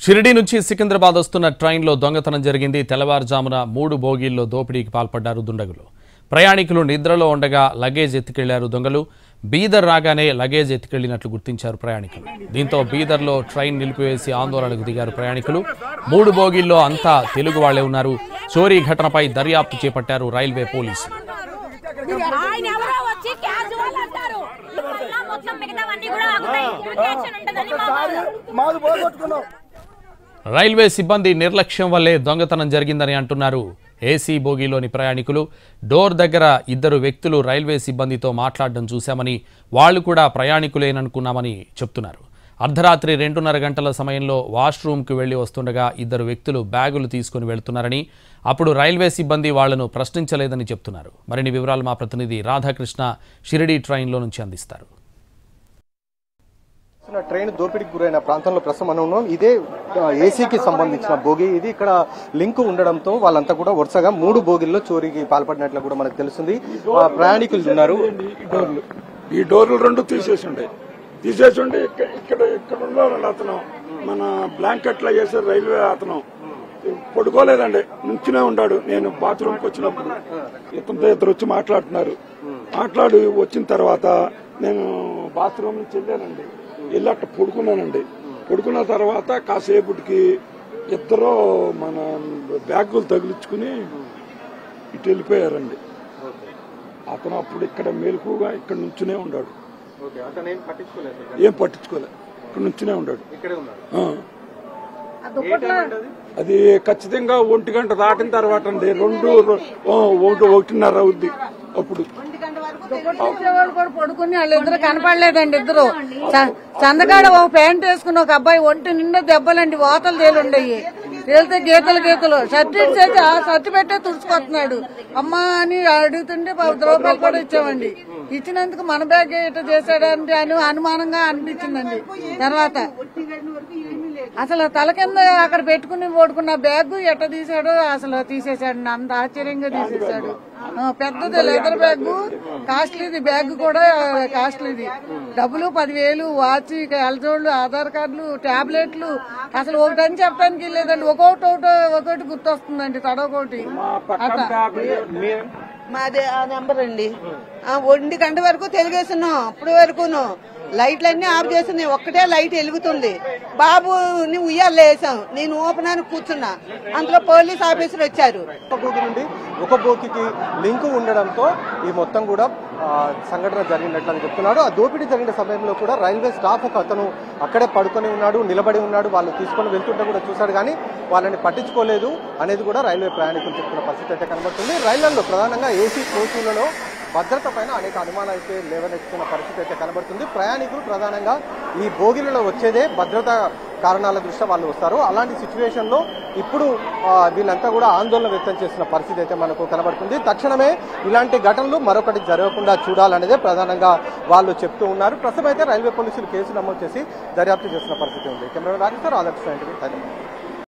షిరిడి నుంచి సికింద్రాబాద్ వస్తున్న ట్రైన్లో దొంగతనం జరిగింది. తెల్లవారుజామున 3 బోగీల్లో దోపిడీకి పాల్పడ్డారు దుండగులు. ప్రయాణికులు నిద్రలో ఉండగా లగేజ్ ఎత్తుకెళ్లారు దొంగలు. బీదర్ రాగానే లగేజ్ ఎత్తుకెళ్లినట్లు గుర్తించారు ప్రయాణికులు. దీంతో బీదర్లో ట్రైన్ నిలిపివేసి ఆందోళనకు దిగారు ప్రయాణికులు. 3 బోగీల్లో అంతా తెలుగు వాళ్లే ఉన్నారు. చోరీ ఘటనపై దర్యాప్తు చేపట్టారు రైల్వే పోలీసులు. రైల్వే సిబ్బంది నిర్లక్ష్యం వల్లే దొంగతనం జరిగిందని అంటున్నారు ఏసీ బోగీలోని ప్రయాణికులు. డోర్ దగ్గర 2 వ్యక్తులు రైల్వే సిబ్బందితో మాట్లాడడం చూశామని, వాళ్లు కూడా ప్రయాణికులేననుకున్నామని చెప్తున్నారు. అర్ధరాత్రి 2:30 గంటల సమయంలో వాష్రూమ్కి వెళ్లి వస్తుండగా 2 వ్యక్తులు బ్యాగులు తీసుకుని వెళుతున్నారని, అప్పుడు రైల్వే సిబ్బంది వాళ్లను ప్రశ్నించలేదని చెప్తున్నారు. మరిన్ని వివరాలు మా ప్రతినిధి రాధాకృష్ణ షిరిడి ట్రైన్లో నుంచి అందిస్తారు. ట్రైన్ దోపిడీకి గురైన ప్రాంతంలో ప్రస్తుతం మనం ఉన్నాం. ఇదే ఏసీకి సంబంధించిన బోగి. ఇది ఇక్కడ లింక్ ఉండడంతో వాళ్ళంతా కూడా వరుసగా 3 బోగిల్లో చోరీకి పాల్పడినట్లు కూడా మనకు తెలుస్తుంది. ప్రయాణికులు ఉన్నారు. ఈ డోర్లు 2 తీసేసి ఉండే ఇక్కడ ఉన్న అతను మన బ్లాంకెట్లో వేసే రైల్వే అతను పడుకోలేదండి, నుంచునే ఉన్నాడు. నేను బాత్రూమ్కి వచ్చినప్పుడు ఇతనితో 2 వచ్చి మాట్లాడి వచ్చిన తర్వాత నేను బాత్రూమ్ నుంచి వెళ్ళానండి. వెళ్ళి అట్ట పడుకున్న తర్వాత కాసేపటికి 2 మన బ్యాగులు తగిలించుకుని ఇటు వెళ్ళిపోయారండి. అతను అప్పుడు ఇక్కడ మెలకుగా ఇక్కడ నుంచునే ఉన్నాడు. ఏం పట్టించుకోలేదు, ఇక్కడ నుంచునే ఉన్నాడు. అది ఖచ్చితంగా 1 గంట దాటిన తర్వాత అండి. 1:30 అవుద్ది. అప్పుడు పడుకుని వాళ్ళిద్దరు కనపడలేదండి. ఇద్దరు చందగాడ ఒక ప్యాంట్ వేసుకుని ఒక అబ్బాయి ఒంటి నిండా దెబ్బలండి, వాతలు తేలుండయి. తేలితే గీతలు షర్ట్ ఇచ్చేసి ఆ షర్ట్ పెట్టే తుడుచుకొస్తున్నాడు. అమ్మా అని అడుగుతుంటే 10 రూపాయలు కూడా ఇచ్చామండి. ఇచ్చినందుకు మన బ్యాగ్ ఇట్లా చేశాడంటే అని అనుమానంగా అనిపించిందండి. తర్వాత అసలు తల కింద అక్కడ పెట్టుకుని ఓడుకున్న బ్యాగ్ ఎట్ట తీసాడో అసలు తీసేశాడు. అంత ఆశ్చర్యంగా తీసేశాడు. పెద్దది లెదర్ బ్యాగ్, కాస్ట్లీది బ్యాగ్ కూడా కాస్ట్లీది. డబ్బులు 10,000, వాచ్, కలజోళ్లు, ఆధార్ కార్డులు, టాబ్లెట్లు. అసలు ఒకటని చెప్పడానికి లేదండి. ఒకటి గుర్తొస్తుందండి, తడొకటి. మాది ఆ నెంబర్ అండి. 1 గంట వరకు తెలిగేస్తున్నాం. అప్పటి వరకును లైట్లన్నీ ఆఫ్ చేస్తున్నాయి. ఒక్కటే లైట్ వెలుగుతుంది. బాబుని ఉయ్యాలు వేసాం. నేను ఓపెన్ కూర్చున్నా. అందులో పోలీస్ ఆఫీసర్ వచ్చారు. ఒక బోగికి లింకు ఉండడంతో ఈ మొత్తం కూడా సంఘటన జరిగినట్లు అని చెప్తున్నాడు. ఆ దోపిడీ జరిగిన సమయంలో కూడా రైల్వే స్టాఫ్ ఒక అతను అక్కడే పడుకొని ఉన్నాడు, నిలబడి ఉన్నాడు. వాళ్ళు తీసుకొని వెళ్తుంటే కూడా చూశాడు, కానీ వాళ్ళని పట్టించుకోలేదు అనేది కూడా రైల్వే ప్రయాణికులు చెప్తున్న పరిస్థితి అయితే కనబడుతుంది. రైళ్లలో ప్రధానంగా ఏసీ కోచ్లలో భద్రత పైన అనేక అనుమానాలు అయితే లేవనెత్తుతున్న పరిస్థితి అయితే కనబడుతుంది. ప్రయాణికులు ప్రధానంగా ఈ బోగిలలో వచ్చేదే భద్రతా కారణాల దృష్ట్యా వాళ్ళు వస్తారు. అలాంటి సిచ్యువేషన్లో ఇప్పుడు వీళ్ళంతా కూడా ఆందోళన వ్యక్తం చేస్తున్న పరిస్థితి అయితే మనకు కనబడుతుంది. తక్షణమే ఇలాంటి ఘటనలు మరొకటి జరగకుండా చూడాలనేదే ప్రధానంగా వాళ్ళు చెప్తూ ఉన్నారు. ప్రస్తుతం అయితే రైల్వే పోలీసులు కేసు నమోదు చేసి దర్యాప్తు చేస్తున్న పరిస్థితి ఉంది. కెమెరా రాజేశ్వర్, ఆదర్శ.